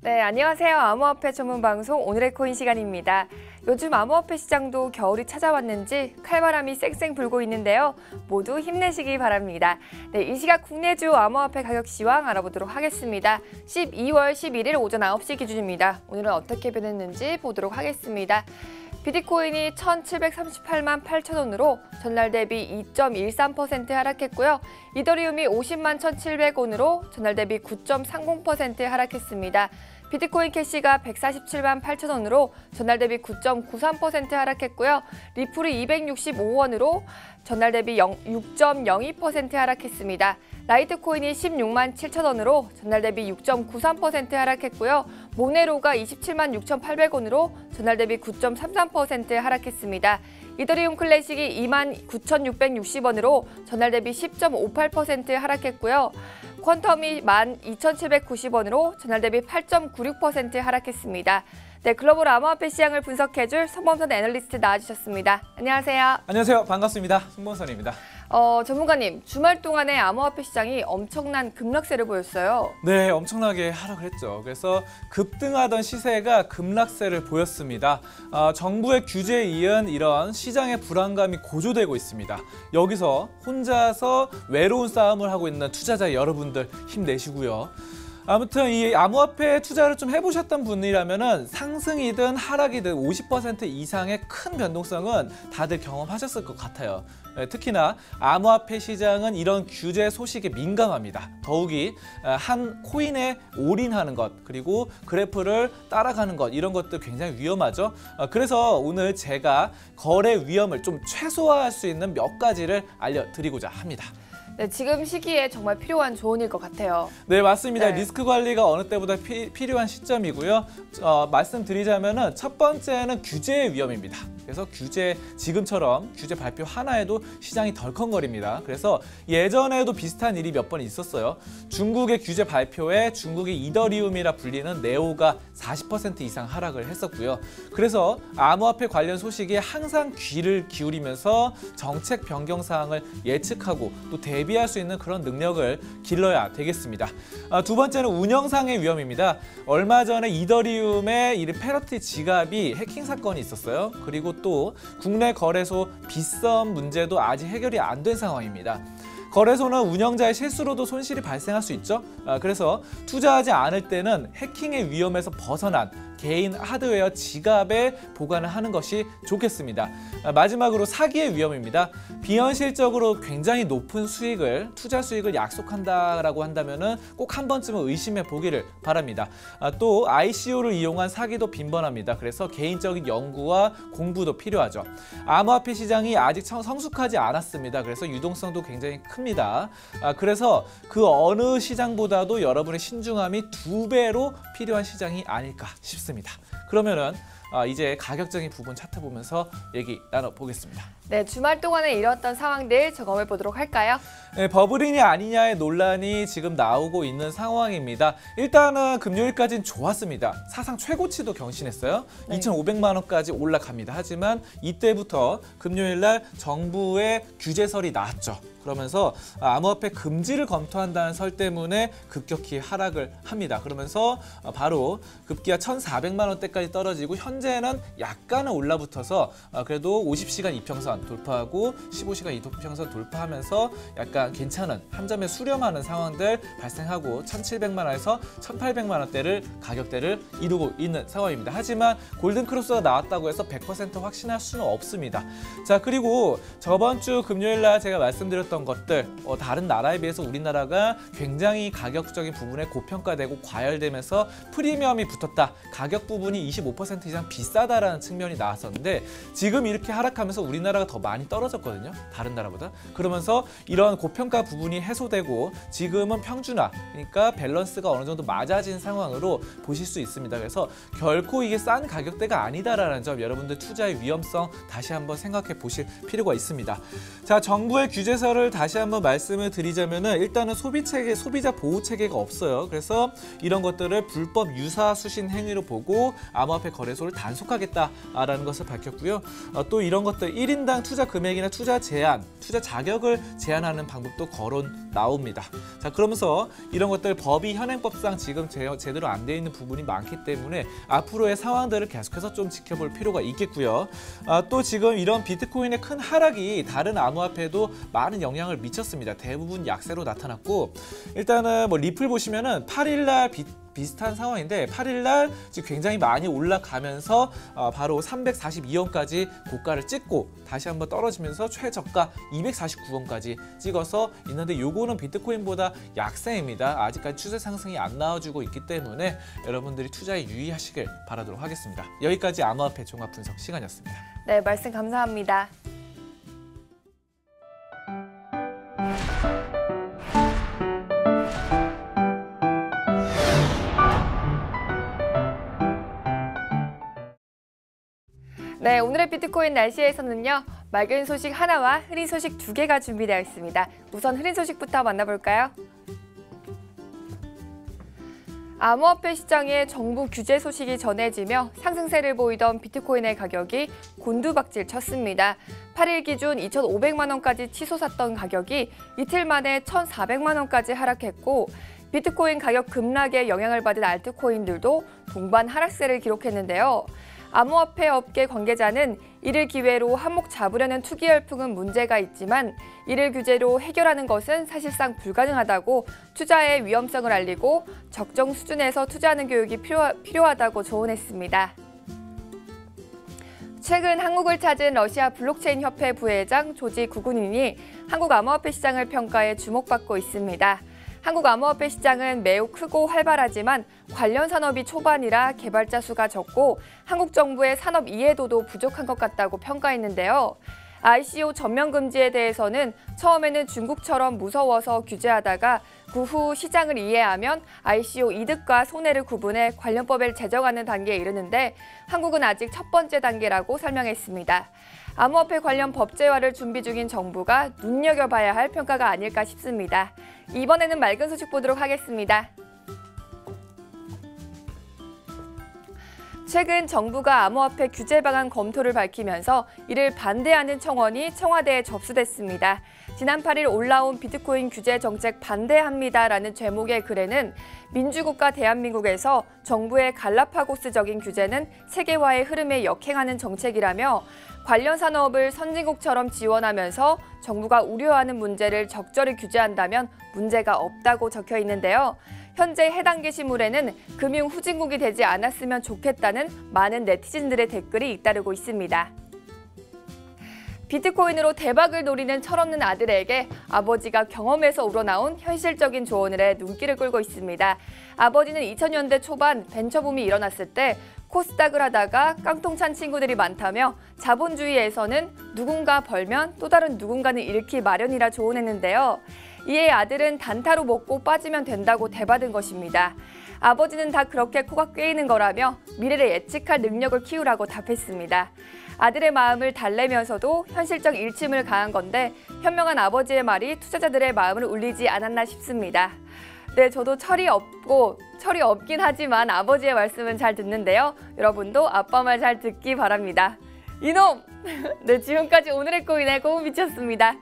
네, 안녕하세요. 암호화폐 전문 방송 오늘의 코인 시간입니다. 요즘 암호화폐 시장도 겨울이 찾아왔는지 칼바람이 쌩쌩 불고 있는데요. 모두 힘내시기 바랍니다. 네, 이 시각 국내 주요 암호화폐 가격 시황 알아보도록 하겠습니다. 12월 11일 오전 9시 기준입니다. 오늘은 어떻게 변했는지 보도록 하겠습니다. 비트코인이 1,738만 8천 원으로 전날 대비 2.13% 하락했고요. 이더리움이 50만 1,700원으로 전날 대비 9.30% 하락했습니다. 비트코인 캐시가 147만 8천 원으로 전날 대비 9.93% 하락했고요. 리플이 265원으로 전날 대비 6.02% 하락했습니다. 라이트코인이 16만 7천 원으로 전날 대비 6.93% 하락했고요. 모네로가 27만 6,800원으로 전날 대비 9.33% 하락했습니다. 이더리움 클래식이 2만 9,660원으로 전날 대비 10.58% 하락했고요. 퀀텀이 12,790원으로 전날 대비 8.96% 하락했습니다. 네, 글로벌 암호화폐 시장을 분석해줄 손범선 애널리스트 나와주셨습니다. 안녕하세요. 안녕하세요. 반갑습니다. 손범선입니다. 전문가님, 주말 동안에 암호화폐 시장이 엄청난 급락세를 보였어요. 네, 엄청나게 하락을 했죠. 그래서 급등하던 시세가 급락세를 보였습니다. 정부의 규제에 이은 이런 시장의 불안감이 고조되고 있습니다. 여기서 혼자서 외로운 싸움을 하고 있는 투자자 여러분들 힘내시고요. 아무튼 이 암호화폐 투자를 좀 해보셨던 분이라면은 상승이든 하락이든 50% 이상의 큰 변동성은 다들 경험하셨을 것 같아요. 특히나 암호화폐 시장은 이런 규제 소식에 민감합니다. 더욱이 한 코인에 올인하는 것, 그리고 그래프를 따라가는 것, 이런 것도 굉장히 위험하죠. 그래서 오늘 제가 거래 위험을 좀 최소화할 수 있는 몇 가지를 알려드리고자 합니다. 네, 지금 시기에 정말 필요한 조언일 것 같아요. 네, 맞습니다. 네. 리스크 관리가 어느 때보다 필요한 시점이고요. 말씀드리자면은 첫 번째는 규제의 위험입니다. 그래서 지금처럼 규제 발표 하나에도 시장이 덜컹거립니다. 그래서 예전에도 비슷한 일이 몇 번 있었어요. 중국의 규제 발표에 중국의 이더리움이라 불리는 네오가 40% 이상 하락을 했었고요. 그래서 암호화폐 관련 소식에 항상 귀를 기울이면서 정책 변경 사항을 예측하고 또 대비할 수 있는 그런 능력을 길러야 되겠습니다. 두 번째는 운영상의 위험입니다. 얼마 전에 이더리움의 이 페러티 지갑이 해킹 사건이 있었어요. 그리고 또 국내 거래소 빗썸 문제도 아직 해결이 안 된 상황입니다. 거래소는 운영자의 실수로도 손실이 발생할 수 있죠. 그래서 투자하지 않을 때는 해킹의 위험에서 벗어난 개인 하드웨어 지갑에 보관을 하는 것이 좋겠습니다. 마지막으로 사기의 위험입니다. 비현실적으로 굉장히 높은 투자 수익을 약속한다라고 한다면은 꼭 한 번쯤은 의심해 보기를 바랍니다. 또 ICO를 이용한 사기도 빈번합니다. 그래서 개인적인 연구와 공부도 필요하죠. 암호화폐 시장이 아직 성숙하지 않았습니다. 그래서 유동성도 굉장히 큽니다. 그래서 그 어느 시장보다도 여러분의 신중함이 2배로 필요한 시장이 아닐까 싶습니다. 그러면은 이제 가격적인 부분 차트 보면서 얘기 나눠보겠습니다. 네, 주말 동안에 이뤘던 상황들 점검해 보도록 할까요? 네, 버블이냐 아니냐의 논란이 지금 나오고 있는 상황입니다. 일단은 금요일까지는 좋았습니다. 사상 최고치도 경신했어요. 네. 2,500만 원까지 올라갑니다. 하지만 이때부터 금요일 날 정부의 규제설이 나왔죠. 그러면서 암호화폐 금지를 검토한다는 설 때문에 급격히 하락을 합니다. 그러면서 바로 급기야 1,400만 원대까지 떨어지고 현재는 약간은 올라붙어서 그래도 50시간 이평선 돌파하고 15시간 이평선 돌파하면서 약간 괜찮은 한 점에 수렴하는 상황들 발생하고 1,700만 원에서 1,800만 원대를 가격대를 이루고 있는 상황입니다. 하지만 골든크로스가 나왔다고 해서 100% 확신할 수는 없습니다. 자, 그리고 저번 주 금요일 날 제가 말씀드렸던 것들 다른 나라에 비해서 우리나라가 굉장히 가격적인 부분에 고평가되고 과열되면서 프리미엄이 붙었다. 가격 부분이 25% 이상 비싸다라는 측면이 나왔었는데 지금 이렇게 하락하면서 우리나라가 더 많이 떨어졌거든요. 다른 나라보다. 그러면서 이런 고평가 부분이 해소되고 지금은 평준화, 그러니까 밸런스가 어느 정도 맞아진 상황으로 보실 수 있습니다. 그래서 결코 이게 싼 가격대가 아니다라는 점 여러분들 투자의 위험성 다시 한번 생각해 보실 필요가 있습니다. 자, 정부의 규제서를 다시 한번 말씀을 드리자면은 일단은 소비자 보호 체계가 없어요. 그래서 이런 것들을 불법 유사 수신 행위로 보고 암호화폐 거래소를 단속하겠다라는 것을 밝혔고요. 또 이런 것들 1인당 투자 금액이나 투자 제한, 투자 자격을 제한하는 방법도 거론 나옵니다. 자, 그러면서 이런 것들 법이 현행법상 지금 제대로 안 돼 있는 부분이 많기 때문에 앞으로의 상황들을 계속해서 좀 지켜볼 필요가 있겠고요. 또 지금 이런 비트코인의 큰 하락이 다른 암호화폐에도 많은 영향을 미쳤습니다. 대부분 약세로 나타났고, 일단은 뭐 리플 보시면은 8일날 비슷한 상황인데 8일날 지금 굉장히 많이 올라가면서 바로 342원까지 고가를 찍고 다시 한번 떨어지면서 최저가 249원까지 찍어서 있는데, 요거는 비트코인보다 약세입니다. 아직까지 추세 상승이 안 나와주고 있기 때문에 여러분들이 투자에 유의하시길 바라도록 하겠습니다. 여기까지 암호화폐 종합 분석 시간이었습니다. 네, 말씀 감사합니다. 네, 오늘의 비트코인 날씨에서는요, 맑은 소식 하나와 흐린 소식 2개가 준비되어 있습니다. 우선 흐린 소식부터 만나볼까요? 암호화폐 시장에 정부 규제 소식이 전해지며 상승세를 보이던 비트코인의 가격이 곤두박질 쳤습니다. 8일 기준 2,500만 원까지 치솟았던 가격이 이틀 만에 1,400만 원까지 하락했고, 비트코인 가격 급락에 영향을 받은 알트코인들도 동반 하락세를 기록했는데요. 암호화폐 업계 관계자는 이를 기회로 한몫 잡으려는 투기 열풍은 문제가 있지만 이를 규제로 해결하는 것은 사실상 불가능하다고 투자의 위험성을 알리고 적정 수준에서 투자하는 교육이 필요하다고 조언했습니다. 최근 한국을 찾은 러시아 블록체인 협회 부회장 조지 구구닌이 한국 암호화폐 시장을 평가해 주목받고 있습니다. 한국 암호화폐 시장은 매우 크고 활발하지만 관련 산업이 초반이라 개발자 수가 적고 한국 정부의 산업 이해도도 부족한 것 같다고 평가했는데요. ICO 전면 금지에 대해서는 처음에는 중국처럼 무서워서 규제하다가 그 후 시장을 이해하면 ICO 이득과 손해를 구분해 관련법을 제정하는 단계에 이르는데 한국은 아직 첫 번째 단계라고 설명했습니다. 암호화폐 관련 법제화를 준비 중인 정부가 눈여겨봐야 할 평가가 아닐까 싶습니다. 이번에는 맑은 소식 보도록 하겠습니다. 최근 정부가 암호화폐 규제 방안 검토를 밝히면서 이를 반대하는 청원이 청와대에 접수됐습니다. 지난 8일 올라온 비트코인 규제 정책 반대합니다라는 제목의 글에는 민주국가 대한민국에서 정부의 갈라파고스적인 규제는 세계화의 흐름에 역행하는 정책이라며 관련 산업을 선진국처럼 지원하면서 정부가 우려하는 문제를 적절히 규제한다면 문제가 없다고 적혀 있는데요. 현재 해당 게시물에는 금융 후진국이 되지 않았으면 좋겠다는 많은 네티즌들의 댓글이 잇따르고 있습니다. 비트코인으로 대박을 노리는 철없는 아들에게 아버지가 경험에서 우러나온 현실적인 조언을 해 눈길을 끌고 있습니다. 아버지는 2000년대 초반 벤처붐이 일어났을 때 코스닥을 하다가 깡통 찬 친구들이 많다며 자본주의에서는 누군가 벌면 또 다른 누군가는 잃기 마련이라 조언했는데요. 이에 아들은 단타로 먹고 빠지면 된다고 대받은 것입니다. 아버지는 다 그렇게 코가 꿰이는 거라며 미래를 예측할 능력을 키우라고 답했습니다. 아들의 마음을 달래면서도 현실적 일침을 가한 건데 현명한 아버지의 말이 투자자들의 마음을 울리지 않았나 싶습니다. 네, 저도 철이 없긴 하지만 아버지의 말씀은 잘 듣는데요. 여러분도 아빠 말 잘 듣기 바랍니다. 이놈! 네, 지금까지 오늘의 코인의 고은비치였습니다.